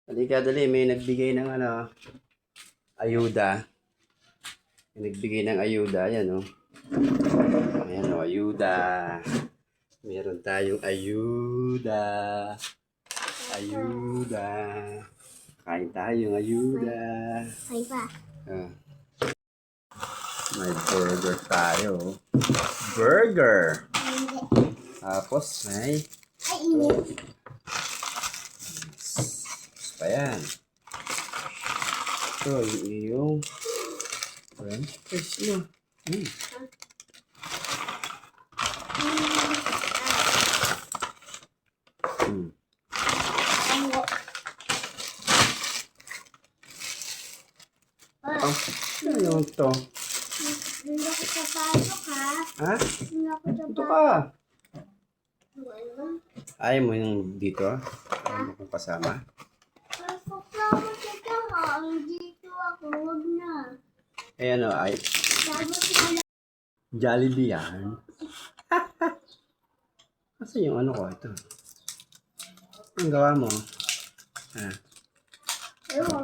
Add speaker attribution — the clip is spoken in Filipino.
Speaker 1: Halika, dali. May nagbigay ng ayuda. May nagbigay ng ayuda. Ayan, oh. Ayan, oh, ayuda. Meron tayong ayuda. Ayuda. Kain tayong ayuda.
Speaker 2: Ay pa.
Speaker 1: Ah. May burger tayo. Burger!
Speaker 2: Hindi.
Speaker 1: Tapos may
Speaker 2: Ay, init.
Speaker 1: pa yan. Ito yung French fries mo. Oh, ano yung to?
Speaker 2: Hindi ako sa pasok, ha?
Speaker 1: Ha?
Speaker 2: Hindi ako sa
Speaker 1: Ito
Speaker 2: pasok.
Speaker 1: ka.
Speaker 2: Wala.
Speaker 1: Ayaw mo yung dito? Ayaw mo kong kasama?
Speaker 2: Pasok na ako sa tahan. Dito ako. Huwag na.
Speaker 1: Eh ano, ay
Speaker 2: Tapos wala.
Speaker 1: Jollibee yan. Kasi yung ano ko, ito. Ang gawa mo? Ha?
Speaker 2: Ewan